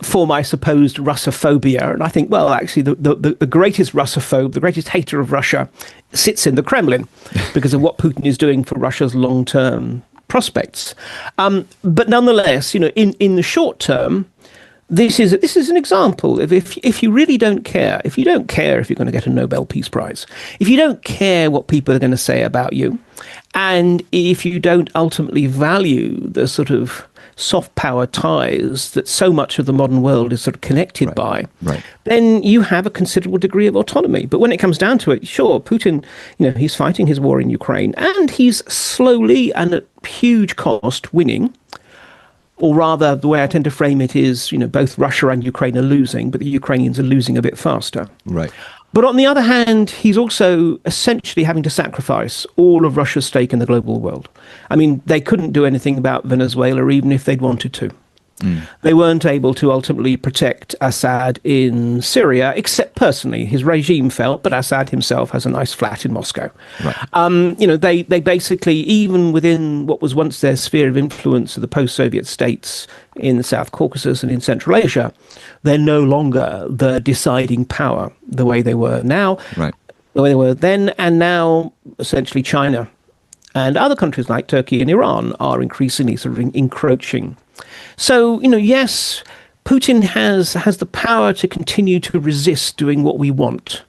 For my supposed Russophobia. And I think, well, actually, the greatest Russophobe, the greatest hater of Russia, sits in the Kremlin because of what Putin is doing for Russia's long-term prospects. But nonetheless, in the short term, this is an example of if you really don't care, if you don't care if you're going to get a Nobel Peace Prize, if you don't care what people are going to say about you, and if you don't ultimately value the sort of soft power ties that so much of the modern world is sort of connected by, then you have a considerable degree of autonomy. But when it comes down to it, sure, Putin, he's fighting his war in Ukraine, and he's slowly and at huge cost winning. Or rather, the way I tend to frame it is, both Russia and Ukraine are losing, but the Ukrainians are losing a bit faster. Right. But on the other hand, he's also essentially having to sacrifice all of Russia's stake in the global world. I mean, they couldn't do anything about Venezuela, even if they'd wanted to. They weren't able to ultimately protect Assad in Syria, except personally. His regime fell, but Assad himself has a nice flat in Moscow. Right. They basically, even within what was once their sphere of influence of the post-Soviet states in the South Caucasus and in Central Asia, they're no longer the deciding power the way they were now, Right. the way they were then, and now essentially China and other countries like Turkey and Iran are increasingly sort of encroaching. So, yes, Putin has the power to continue to resist doing what we want,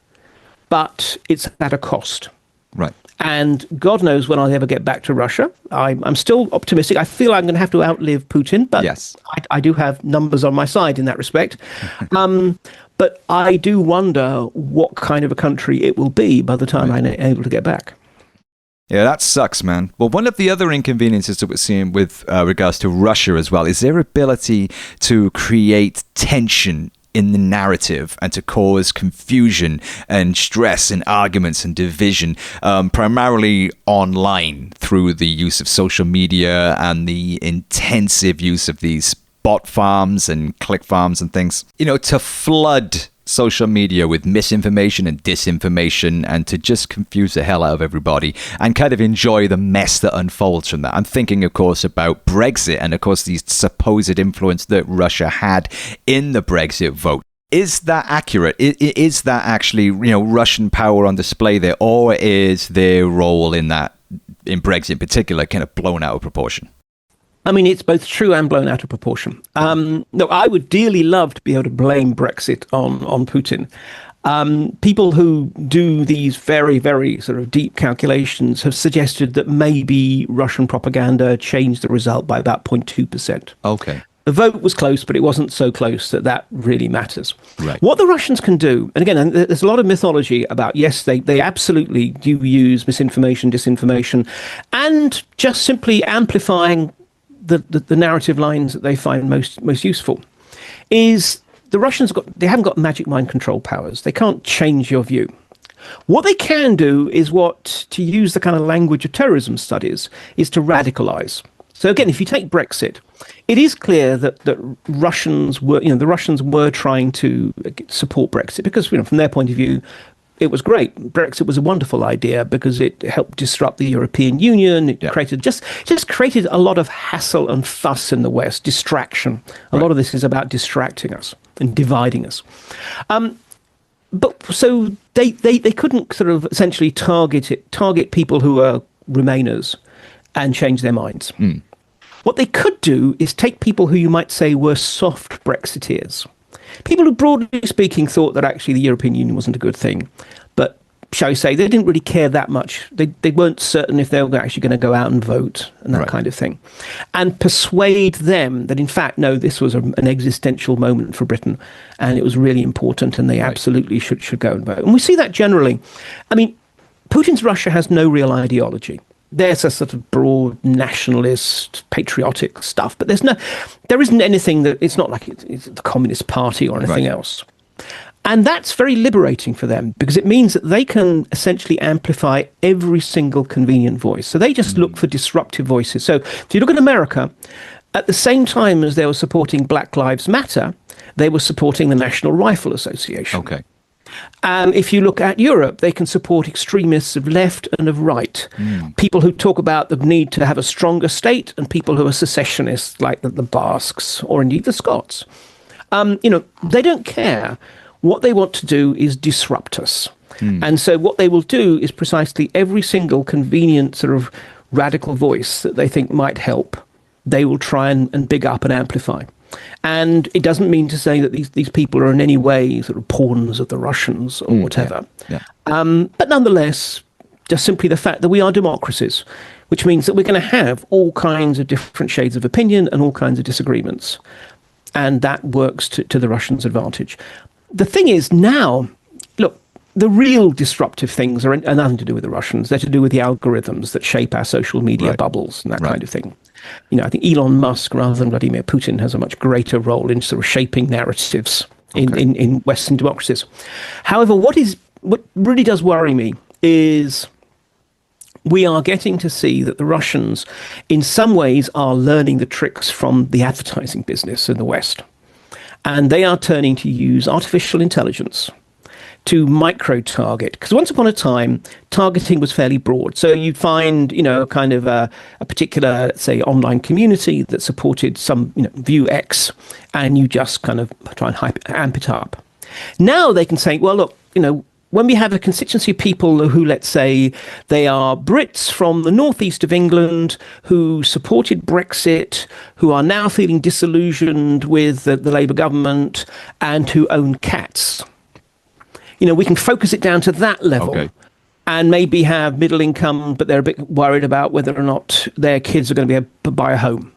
but it's at a cost. Right. And God knows when I'll ever get back to Russia. I'm still optimistic. I feel I'm going to have to outlive Putin, but Yes. I do have numbers on my side in that respect. But I do wonder what kind of a country it will be by the time I'm able to get back. Yeah, that sucks, man. Well, one of the other inconveniences that we're seeing with regards to Russia as well is their ability to create tension in the narrative and to cause confusion and stress and arguments and division, primarily online through the use of social media and the intensive use of these bot farms and click farms and things, to flood social media with misinformation and disinformation and to just confuse the hell out of everybody and kind of enjoy the mess that unfolds from that. I'm thinking, of course, about Brexit and, of course, the supposed influence that Russia had in the Brexit vote. Is that accurate? Is that actually, Russian power on display there, or is their role in Brexit in particular kind of blown out of proportion? I mean, it's both true and blown out of proportion. No, I would dearly love to be able to blame Brexit on Putin. People who do these very, very sort of deep calculations have suggested that maybe Russian propaganda changed the result by about 0.2%. Okay. The vote was close, but it wasn't so close that really matters. Right. What the Russians can do, and again, there's a lot of mythology about, yes, they absolutely do use misinformation, disinformation, and just simply amplifying the narrative lines that they find most useful, is the Russians they haven't got magic mind control powers. They can't change your view. What they can do is to use the kind of language of terrorism studies, is to radicalize. So again, if you take Brexit, it is clear that Russians were trying to support Brexit because, from their point of view, it was great. Brexit was a wonderful idea because it helped disrupt the European Union. It created just created a lot of hassle and fuss in the West, distraction. A lot of this is about distracting us and dividing us. But so they couldn't sort of essentially target people who are Remainers and change their minds. What they could do is take people who you might say were soft Brexiteers. People who, broadly speaking, thought that actually the European Union wasn't a good thing. But, shall we say, they didn't really care that much. They weren't certain if they were actually going to go out and vote and that kind of thing. And persuade them that, in fact, no, this was an existential moment for Britain and it was really important and they absolutely should go and vote. And we see that generally. I mean, Putin's Russia has no real ideology. There's a sort of broad nationalist, patriotic stuff, but there isn't anything that, it's not like it's the Communist Party or anything else. And that's very liberating for them because it means that they can essentially amplify every single convenient voice. So they just look for disruptive voices. So if you look at America, at the same time as they were supporting Black Lives Matter, they were supporting the National Rifle Association. Okay. If you look at Europe, they can support extremists of left and of right. People who talk about the need to have a stronger state and people who are secessionists like the Basques or indeed the Scots. They don't care. What they want to do is disrupt us. And so what they will do is precisely every single convenient sort of radical voice that they think might help, they will try and big up and amplify. And it doesn't mean to say that these people are in any way sort of pawns of the Russians or whatever. But nonetheless, just simply the fact that we are democracies, which means that we're going to have all kinds of different shades of opinion and all kinds of disagreements. And that works to the Russians' advantage. The thing is now, look, the real disruptive things are nothing to do with the Russians. They're to do with the algorithms that shape our social media bubbles and that kind of thing. I think Elon Musk, rather than Vladimir Putin, has a much greater role in sort of shaping narratives in Western democracies. However, what really does worry me is we are getting to see that the Russians, in some ways, are learning the tricks from the advertising business in the West. And they are turning to use artificial intelligence to micro-target. Because once upon a time, targeting was fairly broad. So you'd find, kind of a particular, let's say, online community that supported some, view X, and you just kind of try and amp it up. Now they can say, well, look, when we have a constituency of people who, let's say, they are Brits from the northeast of England who supported Brexit, who are now feeling disillusioned with the Labour government and who own cats, we can focus it down to that level and maybe have middle income, but they're a bit worried about whether or not their kids are going to be able to buy a home.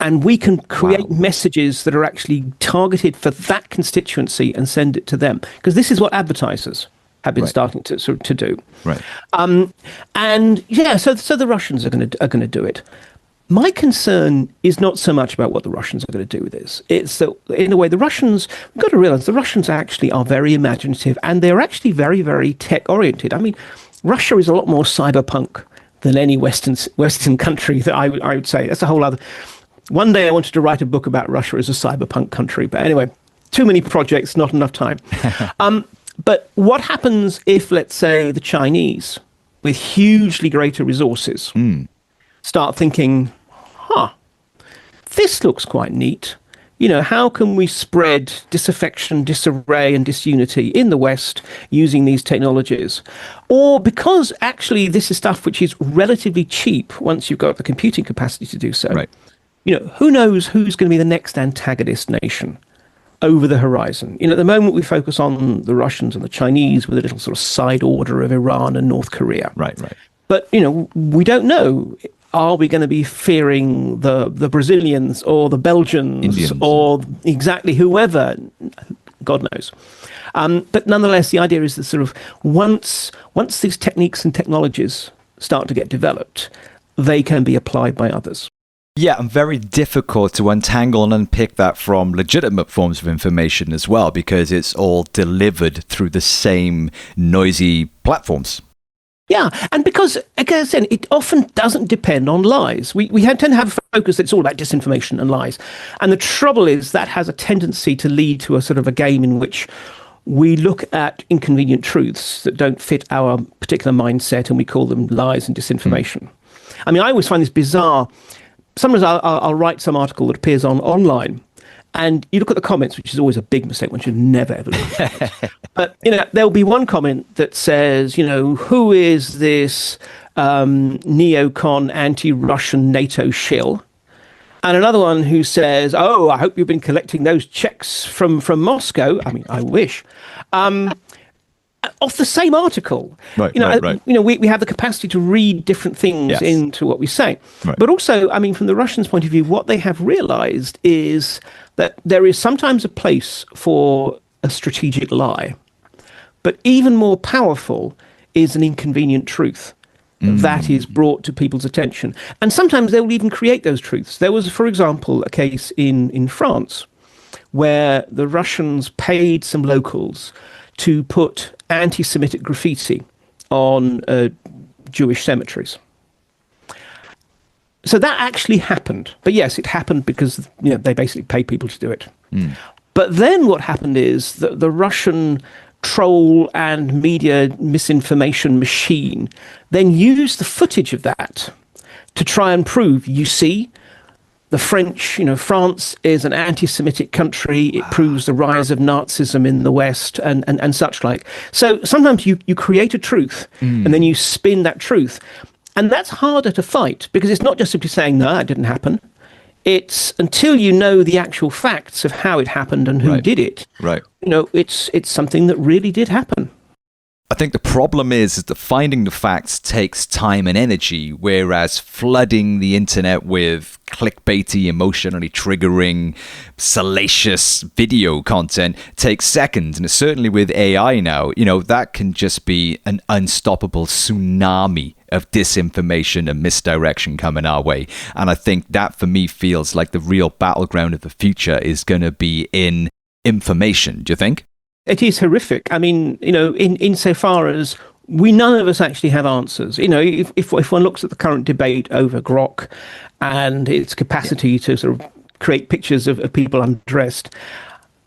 And we can create messages that are actually targeted for that constituency and send it to them. Because this is what advertisers have been starting to do. Right. So the Russians are going to do it. My concern is not so much about what the Russians are going to do with this. It's that, in a way, we've got to realize the Russians actually are very imaginative and they're actually very, very tech-oriented. I mean, Russia is a lot more cyberpunk than any Western country that I would say. That's a whole other... One day I wanted to write a book about Russia as a cyberpunk country, but anyway, too many projects, not enough time. But what happens if, let's say, the Chinese, with hugely greater resources, start thinking, this looks quite neat. How can we spread disaffection, disarray, and disunity in the West using these technologies? Or because actually this is stuff which is relatively cheap once you've got the computing capacity to do so. Right. Who knows who's going to be the next antagonist nation over the horizon? At the moment we focus on the Russians and the Chinese with a little sort of side order of Iran and North Korea. Right. But, we don't know. Are we going to be fearing the Brazilians or the Belgians, Indians, or exactly whoever? God knows. But nonetheless, the idea is that sort of once these techniques and technologies start to get developed, they can be applied by others. Yeah, and very difficult to untangle and unpick that from legitimate forms of information as well, because it's all delivered through the same noisy platforms. Yeah, and because, again, it often doesn't depend on lies. We tend to have a focus that's all about disinformation and lies. And the trouble is that has a tendency to lead to a sort of a game in which we look at inconvenient truths that don't fit our particular mindset and we call them lies and disinformation. I mean, I always find this bizarre. Sometimes I'll write some article that appears online, and you look at the comments, which is always a big mistake. One should never ever look at comments. But there'll be one comment that says, who is this neocon anti-Russian NATO shill? And another one who says, oh, I hope you've been collecting those checks from Moscow. I mean, I wish. Off the same article. Right. We have the capacity to read different things into what we say. Right. But also, I mean, from the Russians' point of view, what they have realized is that there is sometimes a place for a strategic lie. But even more powerful is an inconvenient truth that is brought to people's attention. And sometimes they will even create those truths. There was, for example, a case in France where the Russians paid some locals to put anti-Semitic graffiti on Jewish cemeteries. So that actually happened. But yes, it happened because they basically paid people to do it. But then what happened is that the Russian troll and media misinformation machine then used the footage of that to try and prove, you see, the French, France is an anti-Semitic country. It proves the rise of Nazism in the West and such like. So sometimes you create a truth and then you spin that truth. And that's harder to fight because it's not just simply saying, no, that didn't happen. It's until you know the actual facts of how it happened and who did it. Right. It's something that really did happen. I think the problem is that finding the facts takes time and energy, whereas flooding the internet with clickbaity, emotionally triggering, salacious video content takes seconds. And certainly with AI now, that can just be an unstoppable tsunami of disinformation and misdirection coming our way. And I think that for me feels like the real battleground of the future is going to be in information. Do you think? It is horrific. I mean, insofar as none of us actually have answers. If one looks at the current debate over Grok and its capacity to sort of create pictures of people undressed,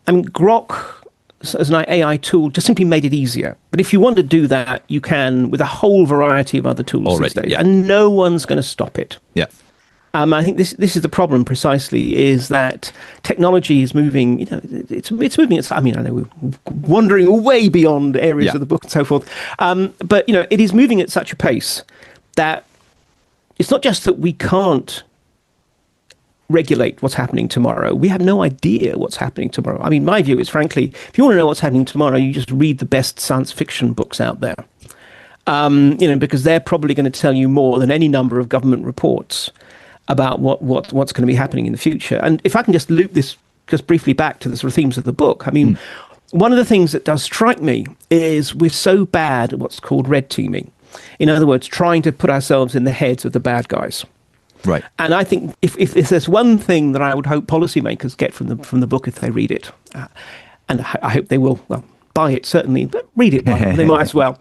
I mean, Grok as an AI tool just simply made it easier. But if you want to do that, you can with a whole variety of other tools these days, and no one's going to stop it. Yeah. I think this is the problem precisely, is that technology is moving, it's moving. I know we're wandering way beyond areas of the book and so forth. But, it is moving at such a pace that it's not just that we can't regulate what's happening tomorrow. We have no idea what's happening tomorrow. I mean, my view is, frankly, if you want to know what's happening tomorrow, you just read the best science fiction books out there. Because they're probably going to tell you more than any number of government reports about what's going to be happening in the future. And if I can just loop this just briefly back to the sort of themes of the book, I mean, one of the things that does strike me is we're so bad at what's called red teaming. In other words, trying to put ourselves in the heads of the bad guys. Right. And I think if there's one thing that I would hope policymakers get from the book if they read it, and I hope they will, well, buy it certainly, but read it, they might as well,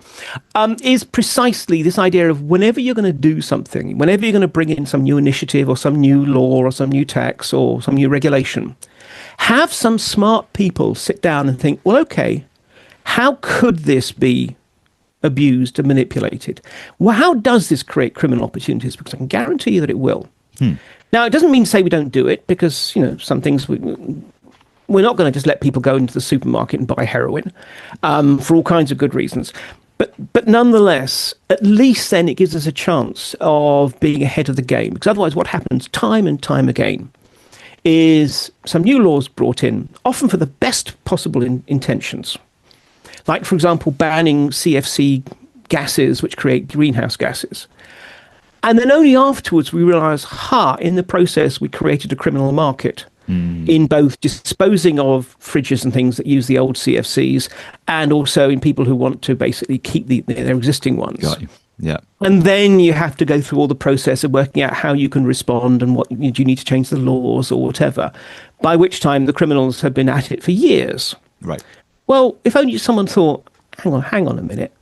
is precisely this idea of whenever you're going to do something, whenever you're going to bring in some new initiative or some new law or some new tax or some new regulation, have some smart people sit down and think, well, okay, how could this be abused and manipulated? Well, how does this create criminal opportunities? Because I can guarantee you that it will. Now, it doesn't mean to say we don't do it, because, some things we're not going to just let people go into the supermarket and buy heroin for all kinds of good reasons. But nonetheless, at least then it gives us a chance of being ahead of the game. Because otherwise what happens time and time again is some new laws brought in, often for the best possible intentions. Like, for example, banning CFC gases, which create greenhouse gases. And then only afterwards we realise, in the process we created a criminal market in both disposing of fridges and things that use the old CFCs, and also in people who want to basically keep their existing ones. Got you. Yeah. And then you have to go through all the process of working out how you can respond and what do you need to change the laws or whatever, by which time the criminals have been at it for years. Right. Well, if only someone thought, hang on a minute.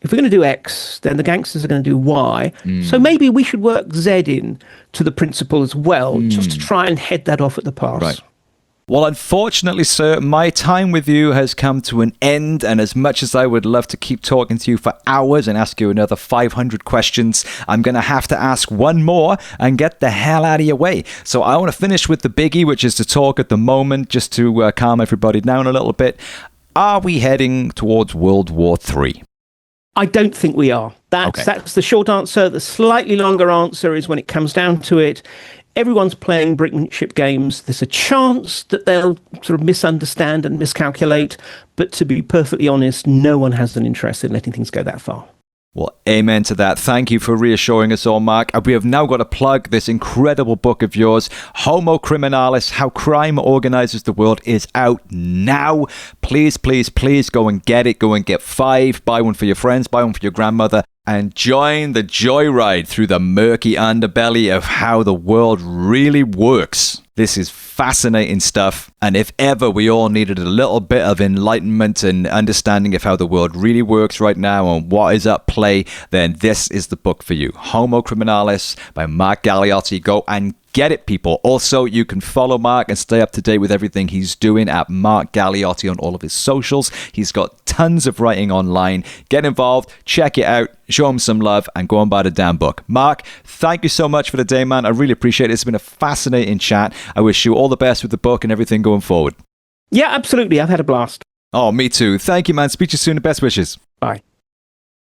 If we're going to do X, then the gangsters are going to do Y. So maybe we should work Z in to the principle as well, just to try and head that off at the pass. Right. Well, unfortunately, sir, my time with you has come to an end. And as much as I would love to keep talking to you for hours and ask you another 500 questions, I'm going to have to ask one more and get the hell out of your way. So I want to finish with the biggie, which is to talk at the moment, just to calm everybody down a little bit. Are we heading towards World War III? I don't think we are. That's the short answer. The slightly longer answer is when it comes down to it, everyone's playing brinkmanship games. There's a chance that they'll sort of misunderstand and miscalculate. But to be perfectly honest, no one has an interest in letting things go that far. Well, amen to that. Thank you for reassuring us all, Mark. We have now got to plug this incredible book of yours, Homo Criminalis, How Crime Organises the World, is out now. Please, please, please go and get it. Go and get 5. Buy one for your friends. Buy one for your grandmother. And join the joyride through the murky underbelly of how the world really works. This is fascinating stuff. And if ever we all needed a little bit of enlightenment and understanding of how the world really works right now and what is at play, then this is the book for you. Homo Criminalis by Mark Galeotti. Go and get it, people. Also, you can follow Mark and stay up to date with everything he's doing at Mark Galeotti on all of his socials. He's got tons of writing online. Get involved, check it out, show him some love, and go and buy the damn book. Mark, thank you so much for the day, man. I really appreciate it. It's been a fascinating chat. I wish you all the best with the book and everything going forward. Yeah, absolutely. I've had a blast. Oh, me too. Thank you, man. Speak to you soon. Best wishes. Bye.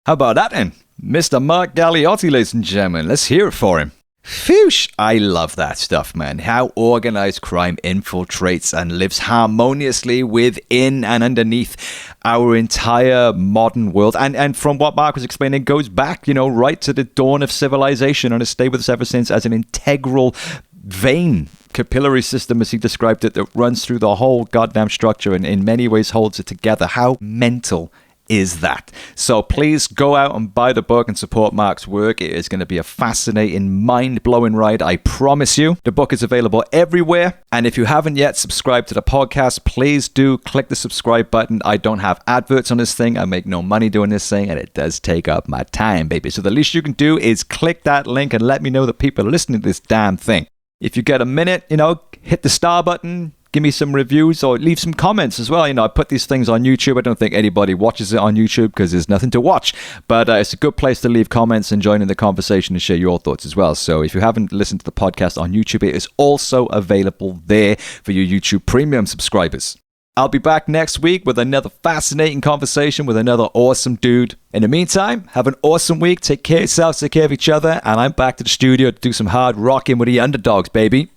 How about that then? Mr. Mark Galeotti, ladies and gentlemen. Let's hear it for him. Phew, I love that stuff, man. How organized crime infiltrates and lives harmoniously within and underneath our entire modern world. And from what Mark was explaining, it goes back, right to the dawn of civilization, and has stayed with us ever since as an integral vein, capillary system, as he described it, that runs through the whole goddamn structure and in many ways holds it together. How mental is that? So please go out and buy the book and support Mark's work. It is going to be a fascinating, mind-blowing ride, I promise you. The book is available everywhere. And if you haven't yet subscribed to the podcast, please do click the subscribe button. I don't have adverts on this thing. I make no money doing this thing, and it does take up my time, baby. So the least you can do is click that link and let me know that people are listening to this damn thing. If you get a minute, hit the star button. Give me some reviews or leave some comments as well. I put these things on YouTube. I don't think anybody watches it on YouTube because there's nothing to watch. But it's a good place to leave comments and join in the conversation and share your thoughts as well. So if you haven't listened to the podcast on YouTube, it is also available there for your YouTube Premium subscribers. I'll be back next week with another fascinating conversation with another awesome dude. In the meantime, have an awesome week. Take care of yourselves, take care of each other. And I'm back to the studio to do some hard rocking with the underdogs, baby.